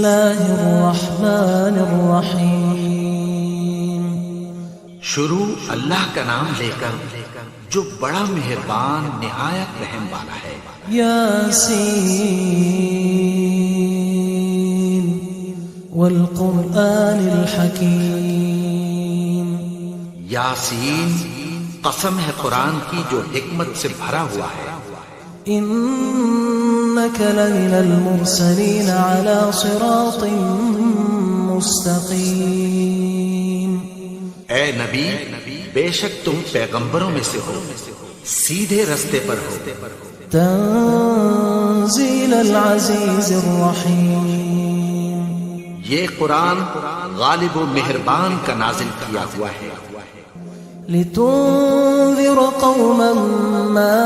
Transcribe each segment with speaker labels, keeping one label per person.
Speaker 1: اللہ الرحمن الرحیم۔
Speaker 2: شروع اللہ کا نام لے کر جو بڑا مہربان نہایت رحم والا ہے۔
Speaker 1: یاسین والقرآن الحکیم۔
Speaker 2: یاسین، قسم ہے قرآن کی جو حکمت سے بھرا ہوا ہے۔
Speaker 1: انک لمن المرسلین علی صراط مستقیم۔
Speaker 2: اے نبی، بے شک تم پیغمبروں میں سے ہو، سیدھے رستے پر ہو۔
Speaker 1: تنزیل العزیز الرحیم۔
Speaker 2: یہ قرآن غالب و مہربان کا نازل کیا ہوا ہے۔
Speaker 1: لتنذر قوما ما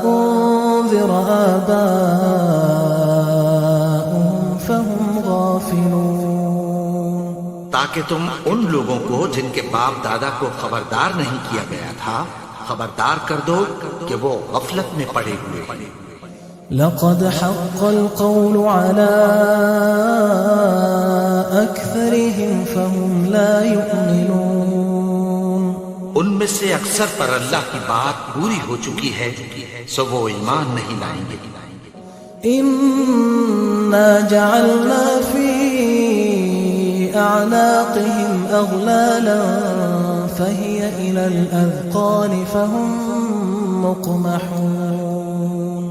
Speaker 1: انذر آباؤهم فهم غافلون۔
Speaker 2: تاکہ تم ان لوگوں کو جن کے باپ دادا کو خبردار نہیں کیا گیا تھا خبردار کر دو کہ وہ غفلت میں پڑے ہوئے۔
Speaker 1: لقد حق القول على أكثرهم فهم لا يؤمنون۔
Speaker 2: ان میں سے اکثر پر اللہ کی بات پوری ہو چکی ہے سو وہ ایمان نہیں لائیں گے۔
Speaker 1: إنا جعلنا في أعناقهم أغلالا فهي إلى الأذقان فهم مقمحون۔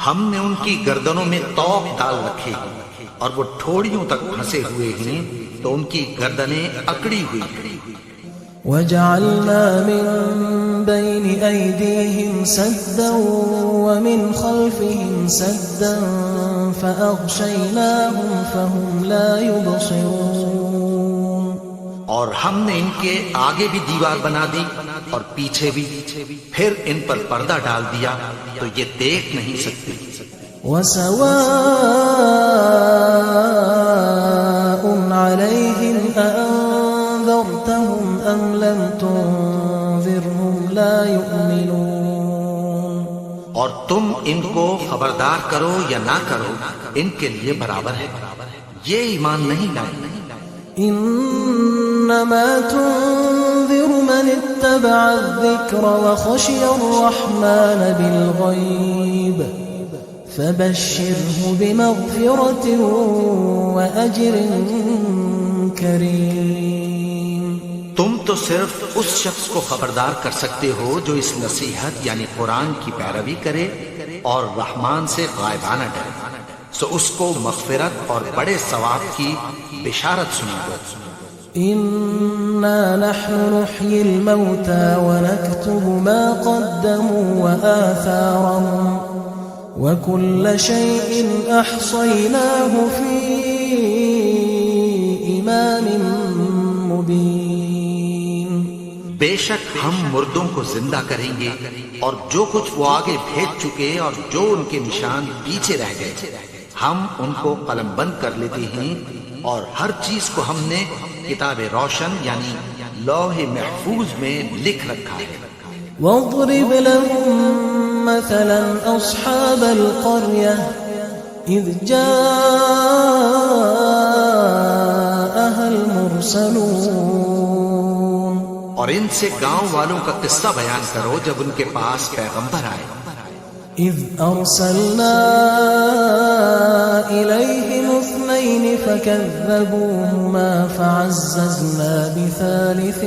Speaker 2: ہم نے ان کی گردنوں میں طوق ڈال رکھے ہیں اور وہ ٹھوڑیوں تک پھنسے ہوئے ہیں تو ان کی گردنیں اکڑی ہوئی ہیں۔
Speaker 1: وجعلنا من بين أيديهم سدا ومن خلفهم سدا فأغشيناهم فهم لا يبصرون۔
Speaker 2: اور ہم نے ان کے آگے بھی دیوار بنا دی اور پیچھے بھی، پھر ان پر پردہ ڈال دیا تو یہ دیکھ نہیں سکتے۔
Speaker 1: وسواء عليهم أأنذرتهم أم لم تنذرهم لا يؤمنون۔
Speaker 2: اور تم ان کو خبردار کرو یا نہ کرو ان کے لیے برابر ہے، یہ ایمان نہیں لائیں۔
Speaker 1: انما تنذر من اتبع الذکر وخشی الرحمن بالغیب فبشره بمغفرة وأجر کریم۔
Speaker 2: تم تو صرف اس شخص کو خبردار کر سکتے ہو جو اس نصیحت یعنی قرآن کی پیروی کرے اور رحمان سے غائبانہ ڈرے، سو اس کو مغفرت اور بڑے ثواب کی بشارت سنا دو۔
Speaker 1: انا نحن نحيي الموتى ونكتب ما قدموا وآثارهم وكل شيء احصيناه في امام مبين۔
Speaker 2: بے شک ہم مردوں کو زندہ کریں گے اور جو کچھ وہ آگے بھیج چکے اور جو ان کے نشان پیچھے رہ گئے ہم ان کو قلم بند کر لیتے ہیں، اور ہر چیز کو ہم نے کتاب روشن یعنی لوح محفوظ میں لکھ رکھا ہے۔
Speaker 1: واضرب لهم مثلا اصحاب القرية اذ جاءها المرسلون۔
Speaker 2: اور ان سے گاؤں والوں کا قصہ بیان کرو جب ان کے پاس پیغمبر آئے۔
Speaker 1: اذ ارسلنا الیہم اثنین فکذبوہما فعززنا بثالث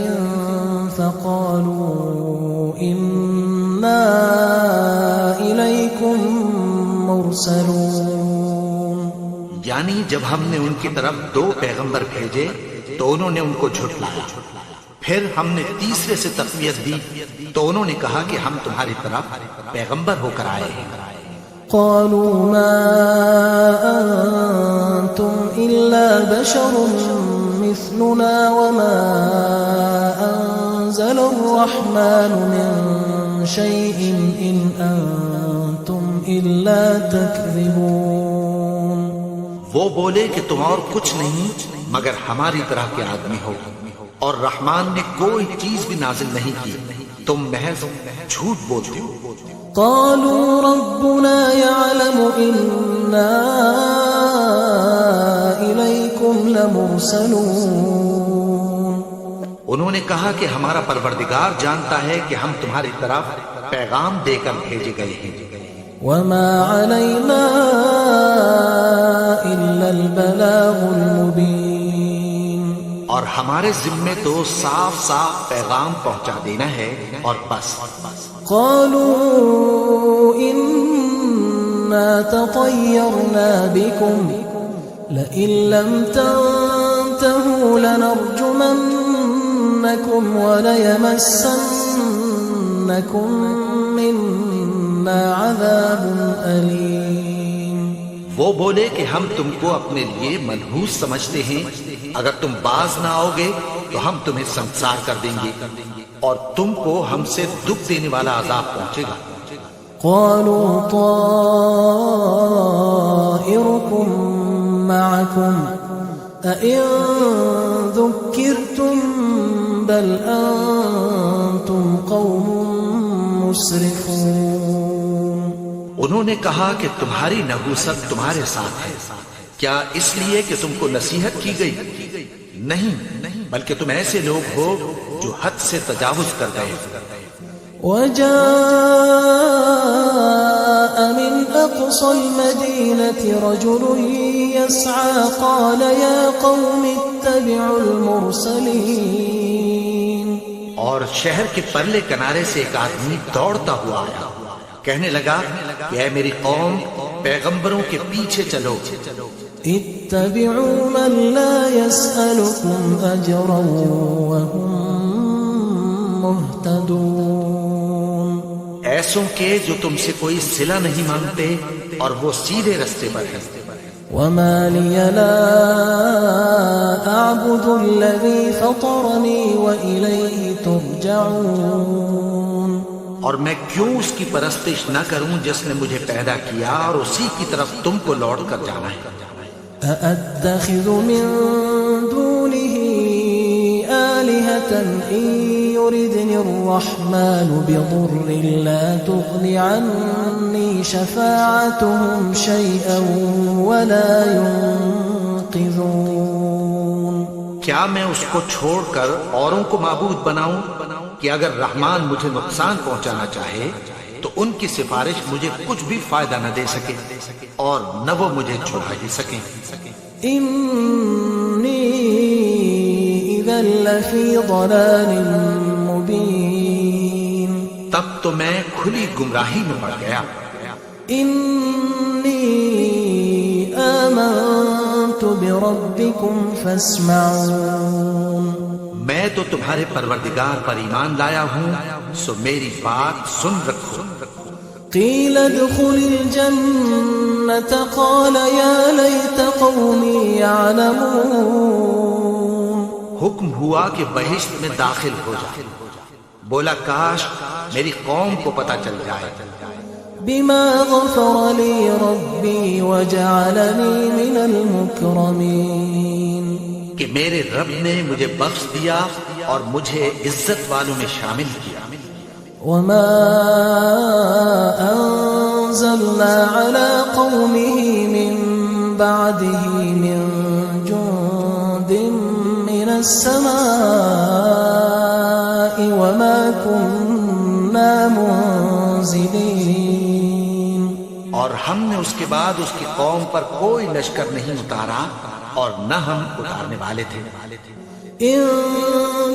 Speaker 1: فقالوا انا الیکم مرسلون۔
Speaker 2: یعنی جب ہم نے ان کی طرف 2 پیغمبر بھیجے تو انہوں نے ان کو جھٹلایا، پھر ہم نے تیسرے سے تقویت دی تو انہوں نے کہا کہ ہم تمہاری طرف پیغمبر ہو کر آئے ہیں۔
Speaker 1: قالوا ما انتم الا بشر مثلنا وما انزل الرحمن من شيء ان انتم الا تكذبون۔
Speaker 2: وہ بولے کہ تم اور کچھ نہیں مگر ہماری طرح کے آدمی ہو، اور رحمان نے کوئی چیز بھی نازل نہیں کی، تم محض جھوٹ بولتے ہو۔
Speaker 1: قالوا ربنا يعلم إنا لمرسلون
Speaker 2: انہوں نے کہا کہ ہمارا پروردگار جانتا ہے کہ ہم تمہاری طرف پیغام دے کر بھیجے گئے ہیں،
Speaker 1: وما علينا إلا البلاغ المبين
Speaker 2: اور ہمارے ذمے تو صاف صاف پیغام پہنچا دینا ہے اور بس۔
Speaker 1: قالوا إنا تطيرنا بكم لئن لم تنتهوا لنرجمنكم وليمسنكم منا عذاب أليم۔
Speaker 2: وہ بولے کہ ہم تم کو اپنے لیے منحوس سمجھتے ہیں، اگر تم باز نہ آؤ گے تو ہم تمہیں سنسار کر دیں گے اور تم کو ہم سے دکھ دینے والا عذاب پہنچے گا۔
Speaker 1: قالوا طائركم معكم أئن ذكرتم بل أنتم قوم مسرفون۔
Speaker 2: انہوں نے کہا کہ تمہاری نحوست تمہارے ساتھ ہے، کیا اس لیے کہ تم کو نصیحت کی گئی؟ نہیں، بلکہ تم ایسے لوگ ہو جو حد سے تجاوز کر گئے۔
Speaker 1: وجاء من أقصى المدينة رجل يسعى قال يا قوم اتبعوا المرسلين۔
Speaker 2: اور شہر کے پرلے کنارے سے ایک آدمی دوڑتا ہوا آیا، کہنے لگا کہ اے میری قوم، پیغمبروں کے پیچھے چلو۔
Speaker 1: اتبعوا من لا يسألكم أجرا وهم مهتدون۔
Speaker 2: ایسوں کے جو تم سے کوئی صلہ نہیں مانگتے اور وہ سیدھے رستے پر ہیں۔
Speaker 1: وما لي لا أعبد الذي فطرني وإليه ترجعون۔
Speaker 2: اور میں کیوں اس کی پرستش نہ کروں جس نے مجھے پیدا کیا اور اسی کی طرف تم کو لوٹ کر جانا ہے۔
Speaker 1: أأتخذ من دونه آلهة إن يردني الرحمن بضر لا تغن عني شفاعتهم شيئا ولا ينقذون۔
Speaker 2: کیا میں اس کو چھوڑ کر اوروں کو معبود بناؤں کہ اگر رحمان مجھے نقصان پہنچانا چاہے تو ان کی سفارش مجھے کچھ بھی فائدہ نہ دے سکے اور نہ وہ مجھے چھڑا ہی سکیں۔
Speaker 1: إني إذا لفي ضلال مبين۔
Speaker 2: تب تو میں کھلی گمراہی میں پڑ گیا۔
Speaker 1: إني آمنت بربكم فاسمعون۔
Speaker 2: میں تو تمہارے پروردگار پر ایمان لایا ہوں، سو میری بات سن رکھو۔
Speaker 1: قيل ادخل الجنة قال يا ليت قومي يعلمون۔
Speaker 2: حکم ہوا کہ بہشت میں داخل ہو جا، بولا کاش میری قوم کو پتہ چل جائے۔
Speaker 1: بما غفر لي ربي وجعلني من المكرمين۔
Speaker 2: کہ میرے رب نے مجھے بخش دیا اور مجھے عزت والوں میں شامل کیا۔
Speaker 1: وما أنزلنا على قومه من بعده من جند من السماء وما كنا منزلين۔
Speaker 2: اور ہم نے اس کے بعد اس کی قوم پر کوئی لشکر نہیں اتارا اور نہ ہم اتارنے والے تھے۔
Speaker 1: إن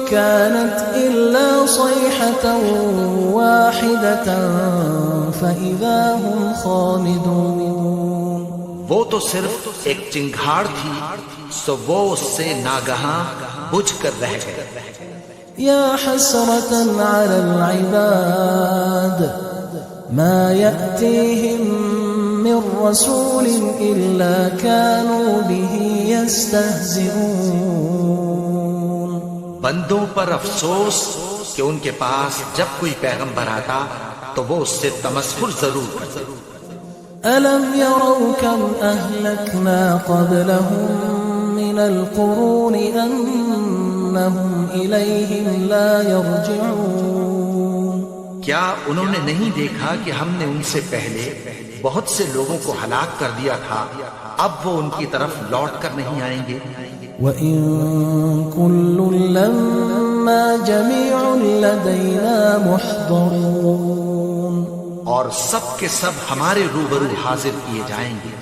Speaker 1: كانت إلا صيحة واحدة فإذا هم خامدون۔
Speaker 2: وہ تو صرف ایک چنگھاڑ تھی، سو وہ اس سے ناگہاں بجھ کر رہ گئے۔
Speaker 1: يا حسرة على العباد ما يأتيهم من رسول إلا كانوا به يستهزئون۔
Speaker 2: بندوں پر افسوس کہ ان کے پاس جب کوئی پیغمبر آتا تو وہ اس سے تمسخر ضرور کرتے۔
Speaker 1: ألم يروا كم أهلكنا قبلهم من القرون أنهم إليهم لا يرجعون۔
Speaker 2: کیا انہوں نے نہیں دیکھا کہ ہم نے ان سے پہلے بہت سے لوگوں کو ہلاک کر دیا تھا، اب وہ ان کی طرف لوٹ کر نہیں آئیں گے۔
Speaker 1: وَإِن كُلٌّ لَّمَّا جَمِيعٌ لَّدَيْنَا مُحْضَرُونَ
Speaker 2: اور سب کے سب ہمارے روبرو حاضر کیے جائیں گے.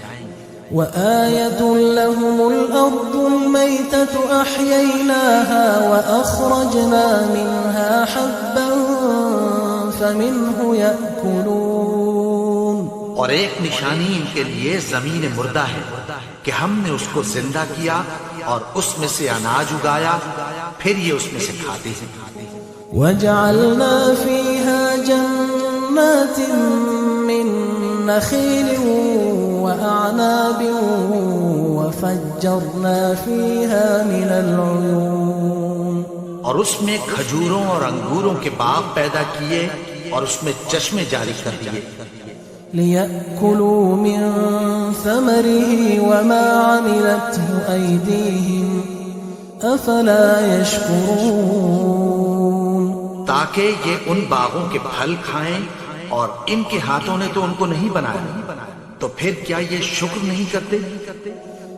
Speaker 1: وآية لهم الأرض الميتة أحييناها وأخرجنا منها حبا فمنه يأكلون.
Speaker 2: اور ایک نشانی ان کے لیے زمین مردہ ہے کہ ہم نے اس کو زندہ کیا اور اس میں سے اناج اگایا، پھر یہ اس میں سے کھاتے ہیں.
Speaker 1: وجعلنا فيها جنات من نخيل وأعناب وفجرنا فيها من العيون.
Speaker 2: اور اس میں کھجوروں اور انگوروں کے باغ پیدا کیے اور اس میں چشمے جاری کر دیے.
Speaker 1: لِيَأْكُلُوا مِن ثَمَرِهِ وَمَا عَمِلَتْهُ أَيْدِيهِمْ أَفَلَا يَشْكُرُونَ.
Speaker 2: تاکہ یہ ان باغوں کے پھل کھائیں اور ان کے ہاتھوں نے تو ان کو نہیں بنایا، تو پھر کیا یہ شکر نہیں کرتے؟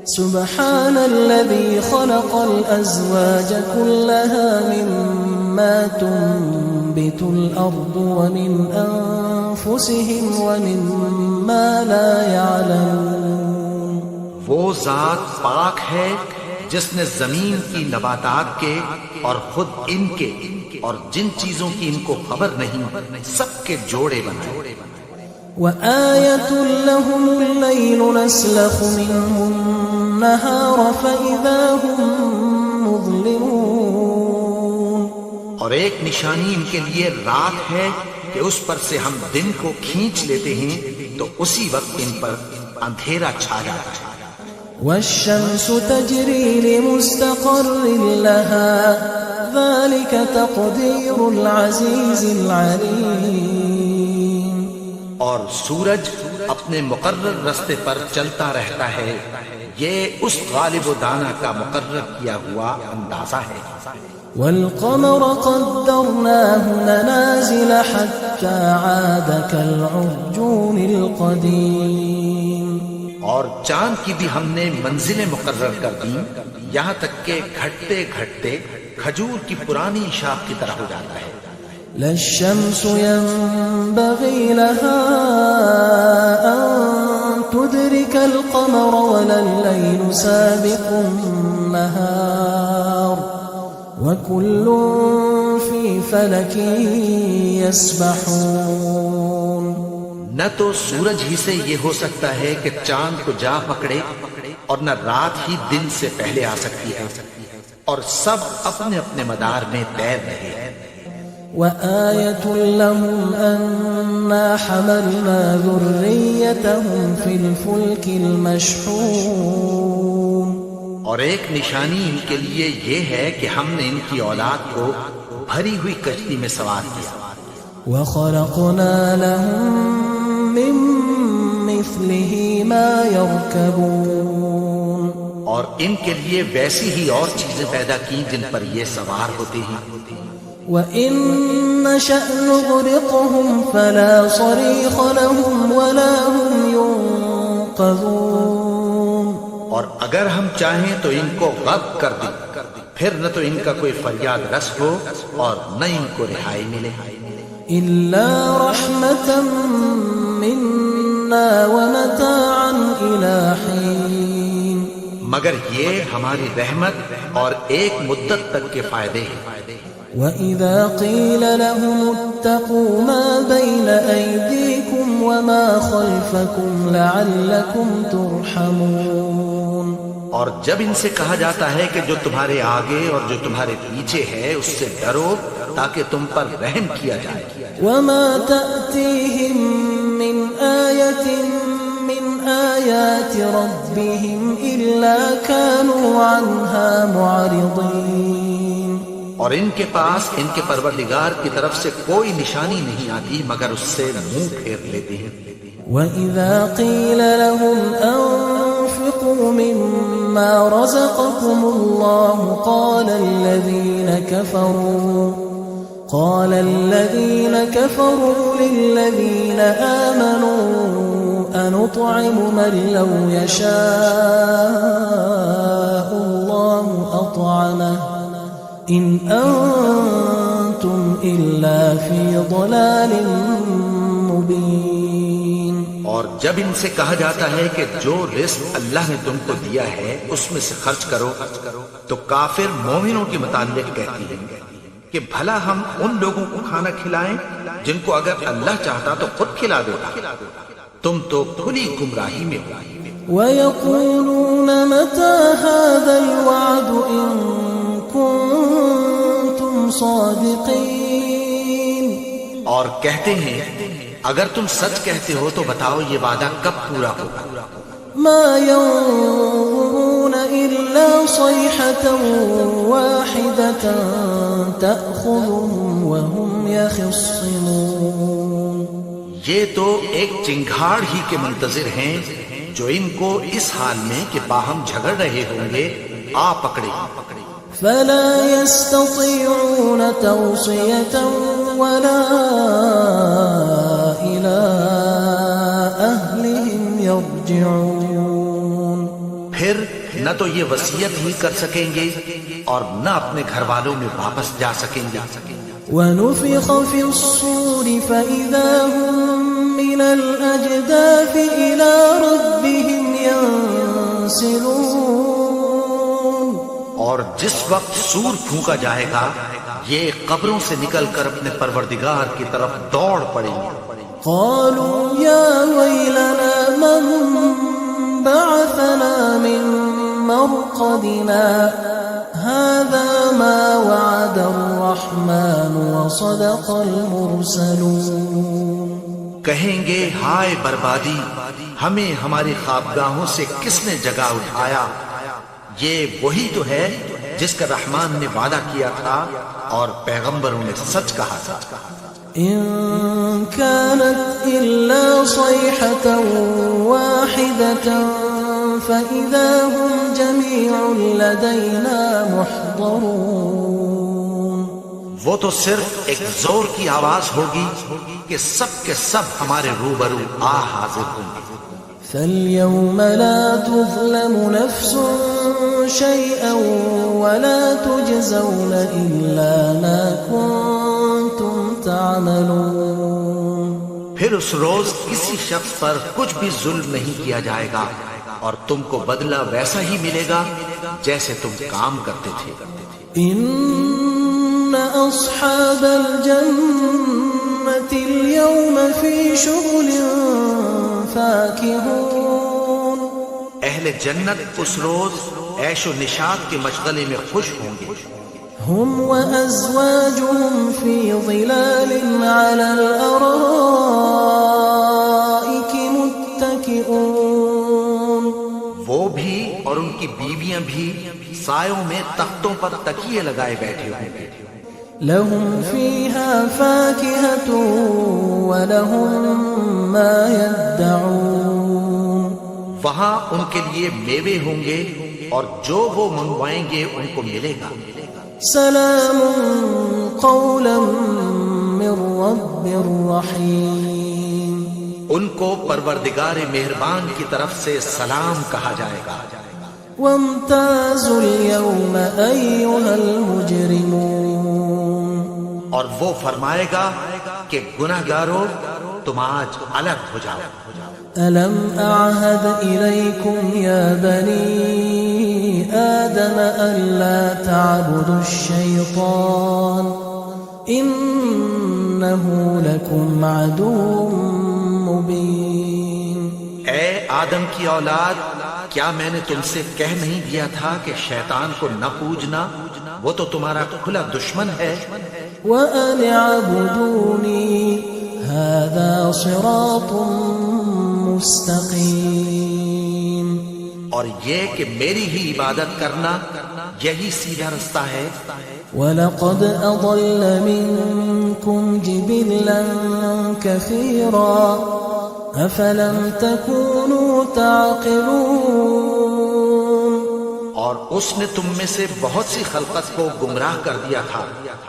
Speaker 1: سبحان الذي خلق الأزواج كلها مما تنبت الأرض ومن أنفسهم ومما لا يعلمون.
Speaker 2: وہ ذات پاک ہے جس نے زمین کی نباتات کے اور خود ان کے اور جن چیزوں کی ان کو خبر نہیں سب کے جوڑے بنائے.
Speaker 1: وآية لهم الليل نسلخ منه النهار فإذا هم مظلمون.
Speaker 2: اور ایک نشانی ان کے لیے رات ہے کہ اس پر سے ہم دن کو کھینچ لیتے ہیں تو اسی وقت ان پر اندھیرا چھا جاتا ہے.
Speaker 1: والشمس تجري لمستقر لها ذلك تقدير العزيز العليم.
Speaker 2: اور سورج اپنے مقرر رستے پر چلتا رہتا ہے، یہ اس غالب و دانا کا مقرر کیا ہوا اندازہ ہے.
Speaker 1: والقمر قدرناه منازل حتى عاد كالعرجون القديم.
Speaker 2: اور چاند کی بھی ہم نے منزلیں مقرر کر دیں یہاں تک کہ گھٹتے گھٹتے کھجور کی پرانی شاخ کی طرح ہو جاتا ہے.
Speaker 1: لا الشمس ينبغي لها أن تدرك القمر ولا الليل سابق النهار وكل في فلك يسبحون.
Speaker 2: نہ تو سورج ہی سے یہ ہو سکتا ہے کہ چاند کو جا پکڑے اور نہ رات ہی دن سے پہلے آ سکتی ہے، اور سب اپنے اپنے مدار میں تیر رہے ہیں.
Speaker 1: وآية لهم أنا حملنا ذريتهم في الفلك المشحون.
Speaker 2: اور ایک نشانی ان کے لیے یہ ہے کہ ہم نے ان کی اولاد کو بھری ہوئی کشتی میں سوار کیا.
Speaker 1: وخلقنا لهم من مثله ما يركبون.
Speaker 2: اور ان کے لیے ویسی ہی اور چیزیں پیدا کی جن پر یہ سوار ہوتے ہیں.
Speaker 1: وَإِن نَّشَأْ نُغْرِقْهُمْ فَلَا صَرِيخَ لَهُمْ وَلَا هُمْ يُنقَذُونَ.
Speaker 2: اور اگر ہم چاہیں تو ان کو غرق کر دیں، پھر نہ تو ان کا کوئی فریاد رس ہو اور نہ ان کو رہائی ملے.
Speaker 1: إِلَّا رَحْمَةً مِنَّا وَمَتَاعًا إِلَى حِينٍ.
Speaker 2: مگر یہ ہماری رحمت اور ایک مدت تک کے فائدے ہیں.
Speaker 1: وَإِذَا قِيلَ لَهُمُ اتَّقُوا مَا بَيْنَ أَيْدِيكُمْ وَمَا خَلْفَكُمْ لَعَلَّكُمْ تُرْحَمُونَ.
Speaker 2: اور جب ان سے کہا جاتا ہے کہ جو تمہارے آگے اور جو تمہارے پیچھے ہے اس سے ڈرو تاکہ تم پر رحم کیا جائے.
Speaker 1: وَمَا تَأْتِيهِم مِّنْ آيَةٍ مِّنْ آيَاتِ رَبِّهِمْ إِلَّا كَانُوا عَنْهَا مُعْرِضِينَ.
Speaker 2: اور ان کے پاس ان کے پروردگار کی طرف سے کوئی نشانی نہیں آتی مگر اس سے منہ پھیر لیتے ہیں.
Speaker 1: وَإِذَا قِيلَ لَهُمْ أَنفِقُوا مِمَّا رَزَقَكُمُ اللَّهُ قَالَ الَّذِينَ كَفَرُوا لِلَّذِينَ آمَنُوا أَنُطْعِمُ مَن لَّوْ يَشَاءُ اللَّهُ إن أنتم إلا في ضلال مبين.
Speaker 2: اور جب ان سے کہا جاتا ہے کہ جو رزق اللہ نے تم کو دیا ہے اس میں سے خرچ کرو، تو کافر مومنوں کے متعلق کہتی ہیں کہ بھلا ہم ان لوگوں کو کھانا کھلائیں جن کو اگر اللہ چاہتا تو خود کھلا دیتا، تم تو کھلی گمراہی میں ہو.
Speaker 1: ويقولون متى هذا الوعد إن كنتم صادقين.
Speaker 2: اور کہتے ہیں اگر تم سچ کہتے ہو تو بتاؤ یہ وعدہ کب پورا ہوگا.
Speaker 1: ما ينظرون إلا صيحة واحدة تأخذهم وهم يخصمون.
Speaker 2: یہ تو ایک چنگھاڑ ہی کے منتظر ہیں جو ان کو اس حال میں کہ باہم جھگڑ رہے ہوں گے آ پکڑے.
Speaker 1: فلا يستطيعون توصية ولا إلى أهلهم يرجعون.
Speaker 2: پھر نہ تو یہ وصیت ہی کر سکیں گے اور نہ اپنے گھر والوں میں واپس جا سکیں گے.
Speaker 1: ونفخ في الصور فإذا هم من الأجداث إلى ربهم ينسلون.
Speaker 2: اور جس وقت سور پھونکا جائے گا یہ قبروں سے نکل کر اپنے پروردگار کی طرف دوڑ پڑیں گے.
Speaker 1: قالوا يا ويلنا من بعثنا من مرقدنا هذا ما وعد الرحمن وصدق المرسلون.
Speaker 2: کہیں گے ہائے بربادی، ہمیں ہماری خوابگاہوں سے کس نے جگا اٹھایا. یہ وہی تو ہے جس کا رحمان نے وعدہ کیا تھا اور پیغمبروں نے سچ کہا تھا.
Speaker 1: إن كانت إلا صيحة واحدة فإذا هم جميع لدينا محضرون.
Speaker 2: وہ تو صرف ایک زور کی آواز ہوگی کہ سب کے سب ہمارے روبرو آ حاضر ہوں گے.
Speaker 1: فاليوم لا تظلم نفس شيئا ولا تجزون إلا ما كنتم تعملون.
Speaker 2: پھر اس روز کسی شخص پر کچھ بھی ظلم نہیں کیا جائے گا اور تم کو بدلہ ویسا ہی ملے گا جیسے تم کام کرتے تھے.
Speaker 1: إن أصحاب الجنة اليوم في شغل فاكهون.
Speaker 2: اہل جنت اس روز عیش و نشاط کے مشغلے میں خوش ہوں گے.
Speaker 1: هم وأزواجهم في ظلال على الأرائك متكئون.
Speaker 2: وہ بھی اور ان کی بیویاں بھی سایوں میں تختوں پر تکیے لگائے بیٹھے ہوں گے.
Speaker 1: لهم فيها فاكهة ولهم ما يدعون.
Speaker 2: وہاں ان کے لیے میوے ہوں گے اور جو وہ منگوائیں گے ان کو ملے گا.
Speaker 1: سلام قولا من رب رحیم.
Speaker 2: ان کو پروردگار مہربان کی طرف سے سلام کہا جائے گا.
Speaker 1: وامتازوا اليوم أيها المجرمون.
Speaker 2: اور وہ فرمائے گا کہ گناہگارو تم آج الگ ہو جاؤ.
Speaker 1: ألم أعهد إليكم يا بني آدم ألا تعبدوا الشيطان إنه لكم عدو مبين.
Speaker 2: اے آدم کی اولاد، کیا میں نے تم سے کہہ نہیں دیا تھا کہ شیطان کو نہ پوجنا، وہ تو تمہارا کھلا دشمن ہے.
Speaker 1: وأن اعبدوني هذا صراط مستقیم.
Speaker 2: اور یہ کہ میری ہی عبادت کرنا یہی سیدھا رستہ ہے.
Speaker 1: وَلَقَدْ أَضَلَّ مِنكُمْ جِبِلًّا كَثِيرًا أَفَلَمْ تَكُونُوا تَعْقِلُونَ.
Speaker 2: اور اس نے تم میں سے بہت سی خلقت کو گمراہ کر دیا تھا،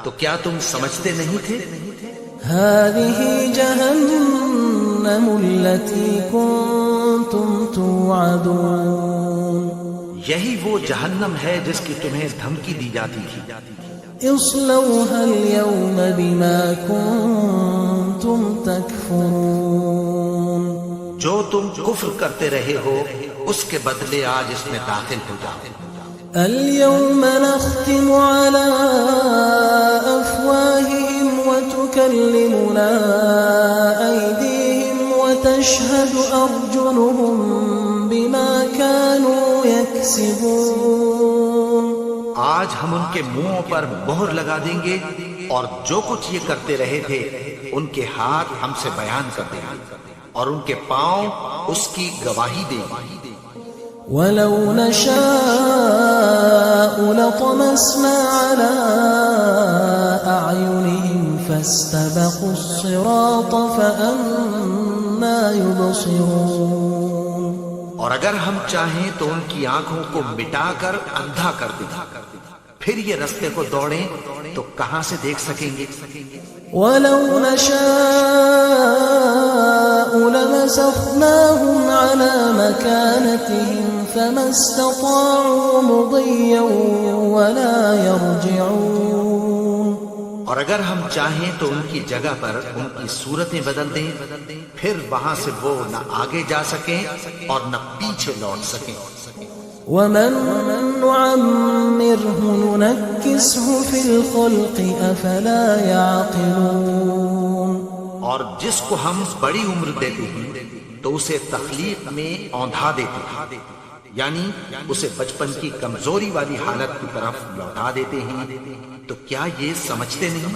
Speaker 2: تو کیا تم سمجھتے نہیں تھے؟
Speaker 1: هذه جهنم التي كنتم توعدون.
Speaker 2: یہی وہ جہنم ہے جس کی تمہیں دھمکی دی جاتی تھی.
Speaker 1: اصلوها اليوم بما كنتم تكفرون
Speaker 2: جو تم کفر کرتے رہے ہو اس کے بدلے آج اس میں داخل ہو جاؤ.
Speaker 1: اليوم نختم على أفواههم وتكلمنا أيديهم وتشهد أرجلهم بما كانوا يكسبون.
Speaker 2: آج ہم ان کے منہوں پر مہر لگا دیں گے اور جو کچھ یہ کرتے رہے تھے ان کے ہاتھ ہم سے بیان کر دیں گے اور ان کے پاؤں اس کی گواہی دیں گے.
Speaker 1: ولو نشاء لطمسنا على أعينهم فاستبقوا الصراط فأنى يبصرون.
Speaker 2: اور اگر ہم چاہیں تو ان کی آنکھوں کو مٹا کر اندھا کر دیں پھر یہ رستے کو دوڑیں تو کہاں سے دیکھ سکیں گے.
Speaker 1: ولو نشاء لمسخناهم على مكانتهم فما استطاعوا مضيا ولا يرجعون.
Speaker 2: اور اگر ہم چاہیں تو ان کی جگہ پر ان کی صورتیں بدل دیں پھر وہاں سے وہ نہ آگے جا سکیں اور نہ پیچھے لوٹ سکیں.
Speaker 1: ومن نعمره ننكسه في الخلق أفلا يعقلون.
Speaker 2: اور جس کو ہم بڑی عمر دیتے ہیں تو اسے تخلیق میں اوندھا دیتے ہیں یعنی اسے بچپن کی کمزوری والی حالت کی طرف لوٹا دیتے ہیں. تو کیا یہ سمجھتے نہیں؟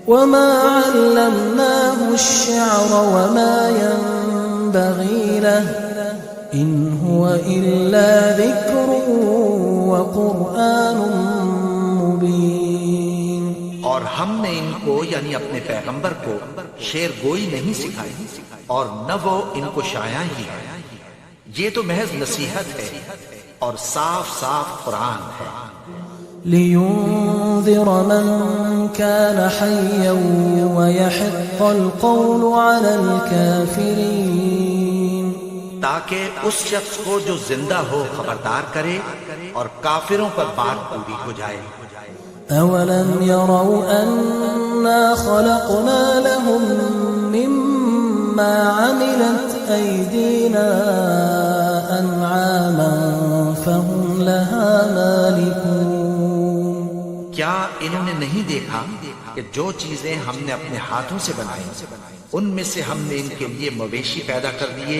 Speaker 1: وما علمناه الشعر وما ينبغي له إن هو إلا ذكر وقرآن مبين.
Speaker 2: اور ہم نے ان کو یعنی اپنے پیغمبر کو شعر گوئی نہیں سکھائی اور نہ وہ ان کو شاعر ہی ہے. یہ تو محض نصیحت ہے اور صاف صاف قرآن ہے.
Speaker 1: لينذر من كان حيا ويحق القول على الكافرين.
Speaker 2: تاکہ اس شخص کو جو زندہ ہو خبردار کرے اور کافروں پر بات پوری ہو جائے.
Speaker 1: أولم يروا أنا خلقنا لهم مما عملت أيدينا أنعاما فهم لها مالكون.
Speaker 2: کیا انہوں نے نہیں دیکھا کہ جو چیزیں ہم نے اپنے ہاتھوں سے بنائی ان میں سے ہم نے ان کے لیے مویشی پیدا کر دیے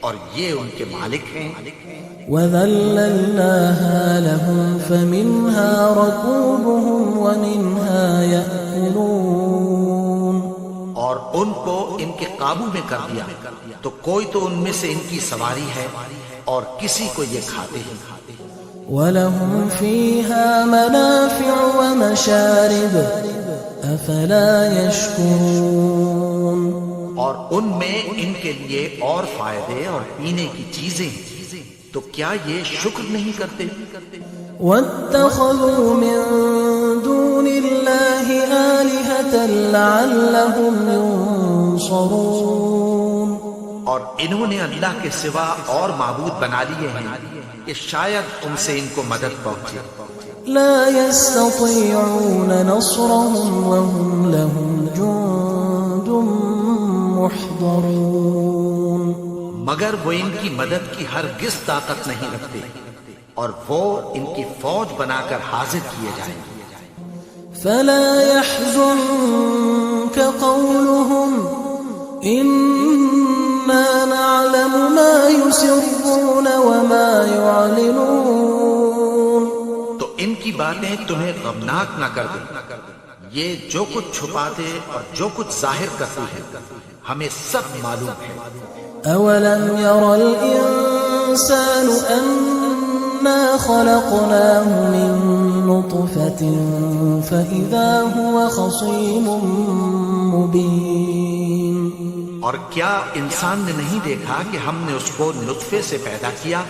Speaker 2: اور یہ ان کے مالک ہیں.
Speaker 1: وَذَلَّلْنَاهَا لَهُمْ فَمِنْهَا رَكُوبُهُمْ وَمِنْهَا يَأْكُلُونَ.
Speaker 2: اور ان کو ان کے قابو میں کر دیا تو کوئی تو ان میں سے ان کی سواری ہے اور کسی کو یہ کھاتے ہیں.
Speaker 1: وَلَهُمْ فِيهَا مَنَافِعُ وَمَشَارِبُ أَفَلَا يَشْكُرُونَ.
Speaker 2: اور ان میں ان کے لیے اور فائدے اور پینے کی چیزیں ہیں تو کیا یہ شکر نہیں کرتے؟
Speaker 1: وَاتَّخَذُوا مِن دُونِ اللَّهِ آلِهَةً لَعَلَّهُمْ يُنصَرُونَ.
Speaker 2: اور انہوں نے اللہ کے سوا اور معبود بنا لیے ہیں کہ شاید ان سے ان کو مدد پہنچے.
Speaker 1: لا يستطيعون نصرهم وهم لهم جند محضرون.
Speaker 2: مگر وہ ان کی مدد کی ہرگز طاقت نہیں رکھتے اور وہ ان کی فوج بنا کر حاضر کیے جائیں گے.
Speaker 1: فلا يحزنك قولهم إنا نعلم ما يسرون وما يعلنون.
Speaker 2: تو ان کی باتیں تمہیں غمناک نہ کر دیں. یہ جو کچھ چھپاتے اور جو کچھ ظاہر کرتے ہیں ہمیں سب معلوم ہے.
Speaker 1: أولم ير الإنسان أنا خلقناه من نطفة فإذا هو خصيم مبين.
Speaker 2: اور کیا انسان نے نہیں دیکھا کہ ہم نے اس کو نطفے سے پیدا کیا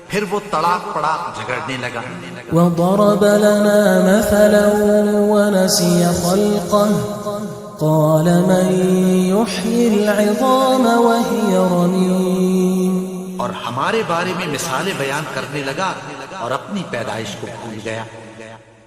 Speaker 2: پھر وہ تڑاک پڑاک جھگڑنے لگا.
Speaker 1: وضرب لنا مثلا ونسي خلقه قال من يحيي العظام وهي رميم.
Speaker 2: اور ہمارے بارے میں مثالیں بیان کرنے لگا اور اپنی پیدائش کو بھول گیا.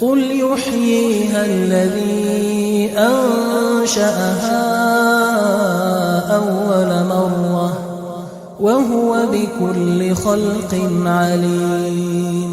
Speaker 1: قل يحييها الذي أنشأها أول مرة وهو بكل خلق عليم।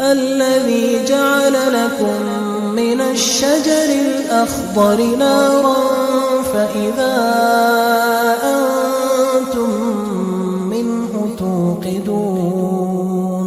Speaker 1: الذي جعل لكم من الشجر الأخضر نارا فإذا أنتم منه توقدون।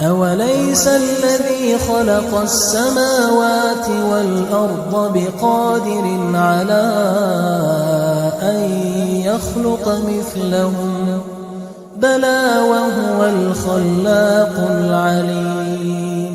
Speaker 1: أوليس الذي خلق السماوات والأرض بقادر على أن يخلق مثلهم بلى وهو الخلاق العليم।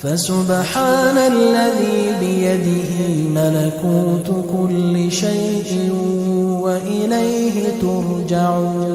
Speaker 1: فسبحان الذي بيده ملكوت كل شيء وإليه ترجعون।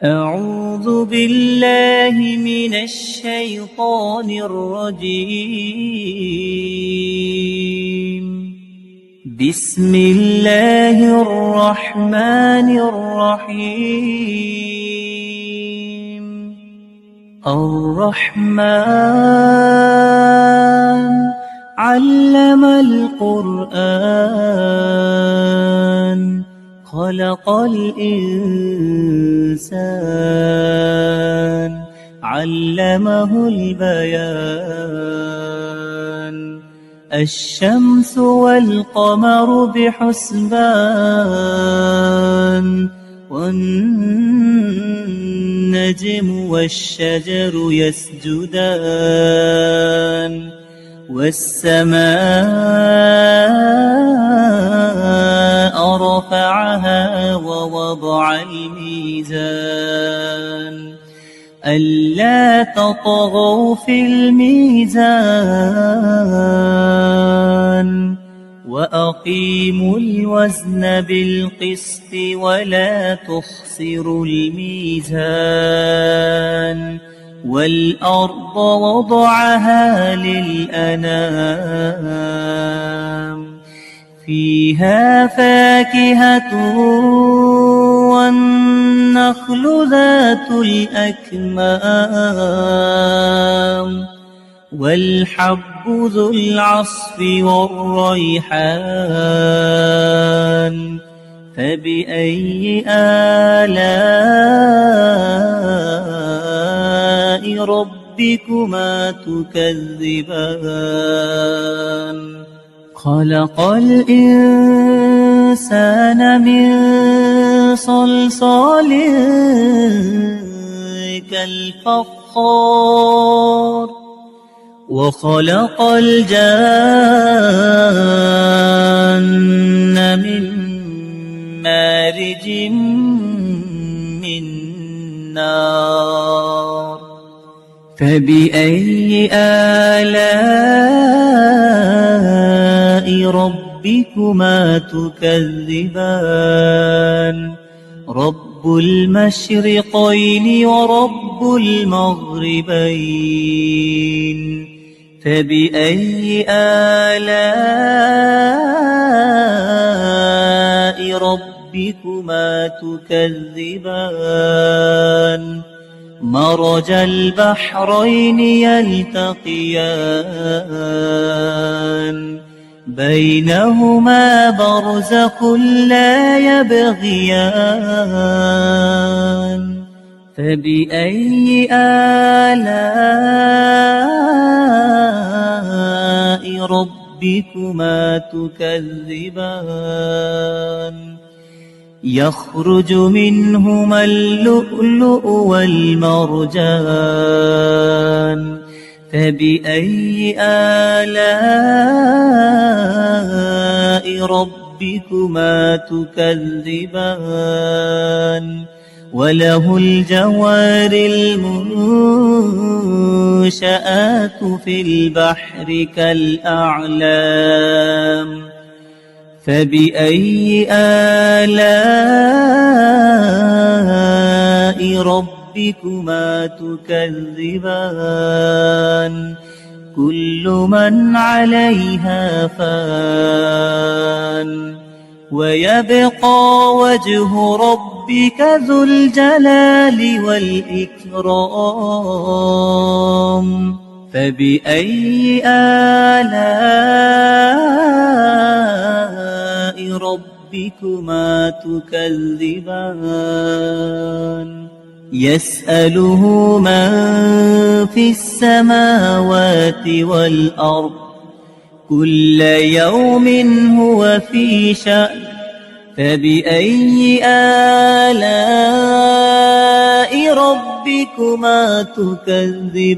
Speaker 3: أعوذ بالله من الشيطان الرجيم بسم الله الرحمن الرحيم الرحمن علم القرآن خلق الإنسان علمه البيان الشمس والقمر بحسبان والنجم والشجر يسجدان والسماء رفعها ووضع الميزان ألا تطغوا في الميزان وأقيموا الوزن بالقسط ولا تخسروا الميزان والأرض وضعها للأنام فيها فاكهة والنخل ذات الأكمام والحب ذو العصف والريحان فبأي آلاء ربكما تكذبان خلق الإنسان من صلصال كالفخار وخلق الجان من مارج من نار فبأي آلاء ربكما تكذبان رب المشرقين ورب المغربين فبأي آلاء ربكما تكذبان مرج البحرين يلتقيان بينهما برزخ لا يبغيان فبأي آلاء ربكما تكذبان يخرج منهما اللؤلؤ والمرجان فبأي آلاء ربكما تكذبان وله الجوار المنشآت في البحر كالأعلام فبأي آلاء ربكما تكذبان كل من عليها فان ويبقى وجه ربك ذو الجلال والإكرام فبأي آلاء ربكما تكذبان يسأله من في السماوات والأرض كل يوم هو في شأن فبأي آلاء ربكما تكذبان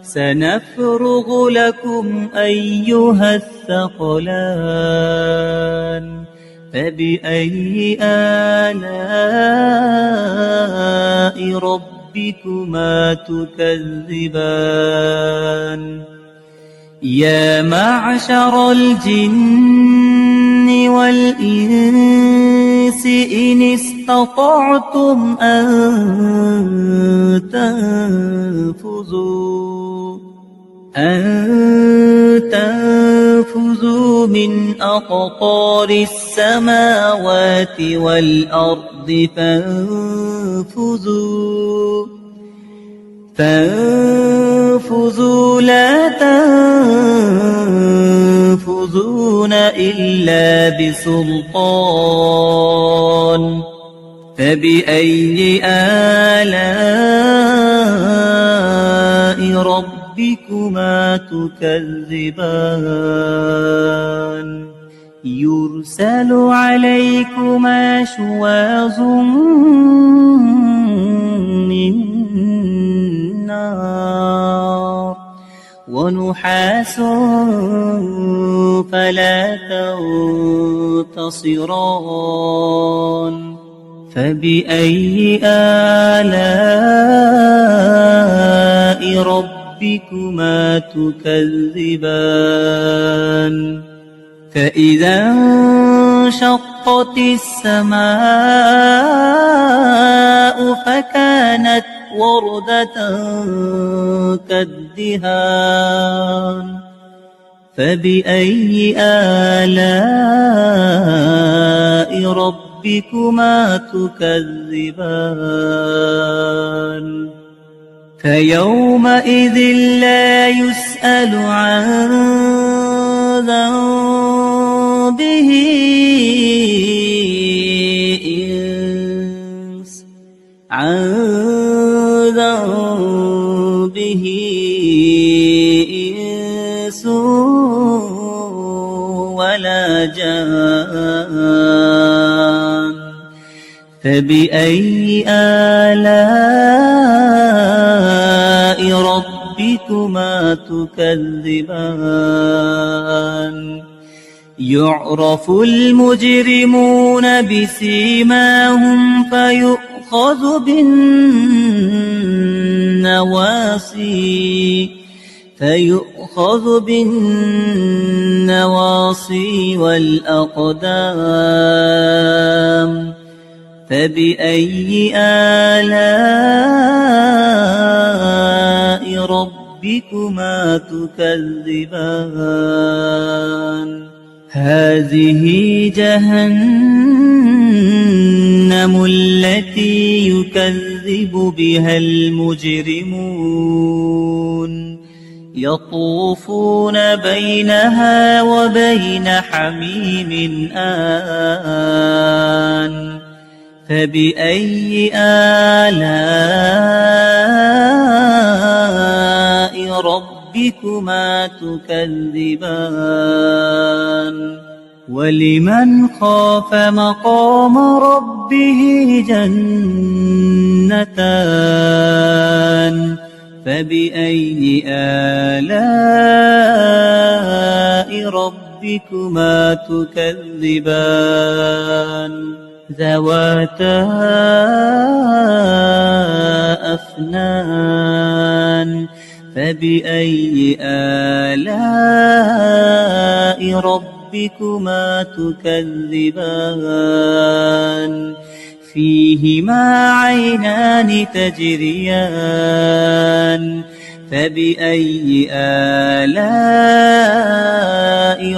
Speaker 3: سنفرغ لكم أيها الثقلان فبأي آلاء ربكما تكذبان يا معشر الجن والإنس إن استطعتم أن تنفذوا من أقطار السماوات والأرض فانفذوا لا تنفذون إلا بسلطان فبأي آلاء ربكما تكذبان يرسل عليكما شواظ من نار ونحاس فلا تنتصران فبأي آلاء ربكما تكذبان فإذا انشقت السماء فكانت وردة كالدهان فبأي آلاء ربكما تكذبان فيومئذ لا يسأل عن ذنبه إنس ولا جان فبأي آلاء ربكما تكذبان يعرف المجرمون بسيماهم فيؤخذ بالنواصي والأقدام فبأي آلاء ربكما تكذبان هذه جهنم التي يكذب بها المجرمون يطوفون بينها وبين حميم آن فبأي آلاء ربكما تكذبان ولمن خاف مقام ربه جنتان فبأي آلاء ربكما تكذبان ذواتا أفنان فبأي آلاء ربكما تكذبان فيهما عينان تجريان فبأي آلاء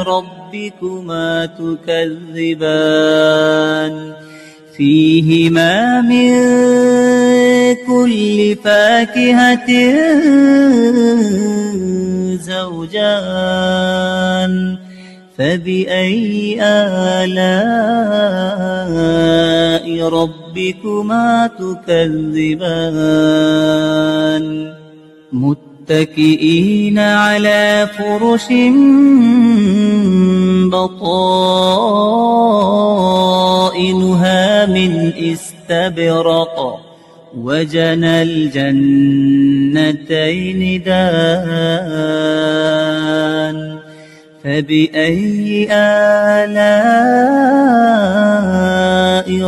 Speaker 3: ربكما تكذبان فيهما من كل فاكهة زوجان فبأي آلاء ربكما تكذبان متكئين على فرش بطائنها من استبرق وجنى الجنتين دان فبأي آلاء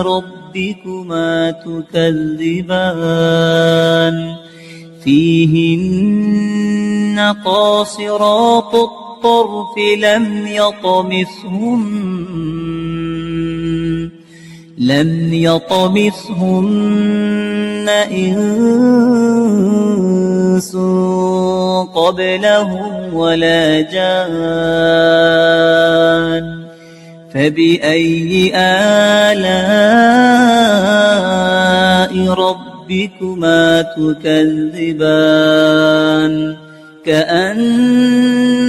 Speaker 3: ربكما تكذبان فيهن قاصرات الطرف لم يطمثهن إنس قبلهم ولا جان فبأي آلاء ربكما تكذبان كأنهن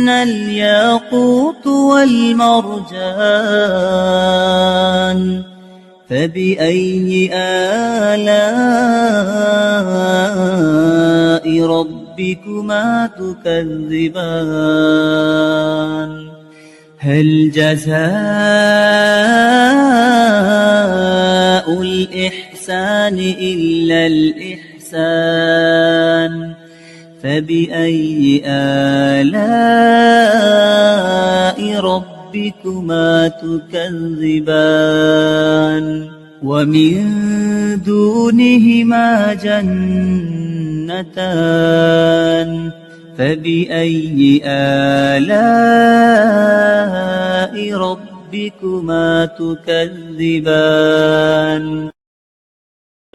Speaker 3: الياقوت والمرجان فبأي آلاء ربكما تكذبان هل جزاء الإحسان إلا الإحسان فبأي آلاء ربكما تكذبان ومن دونهما جنتان فبأي آلاء ربكما تكذبان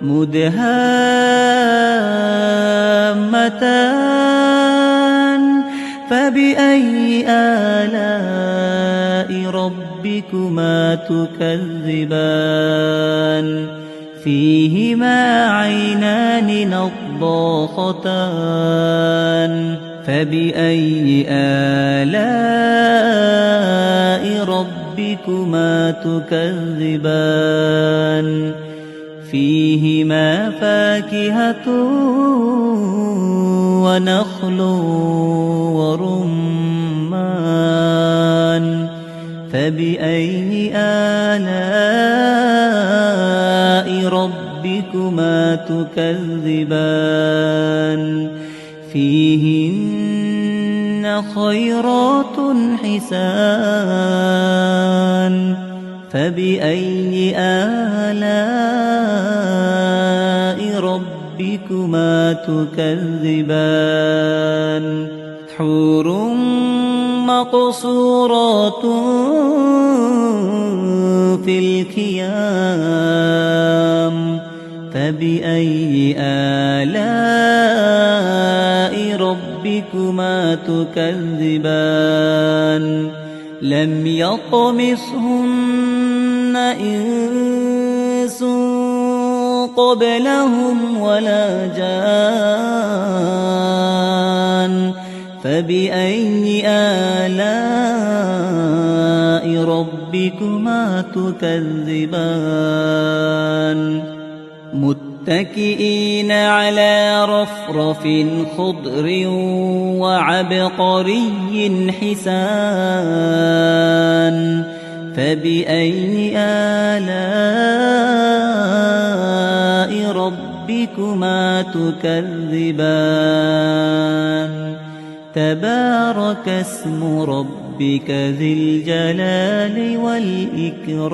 Speaker 3: مدهامتان فبأي آلاء ربكما تكذبان فيهما عينان نضاختان فبأي آلاء ربكما تكذبان فيهما فاكهة ونخل ورمان فبأي آلاء ربكما تكذبان فيهن خيرات حسان فبأي آلاء ربكما تكذبان حور مقصورات في الخيام فبأي آلاء ربكما تكذبان لم يطمثهن إنس قبلهم ولا جان فبأي آلاء ربكما تكذبان متكئين على رفرف خضر وعبقري حسان فبأي آلاء ربكما تكذبان تبارك اسم ربك ذي الجلال والإكرام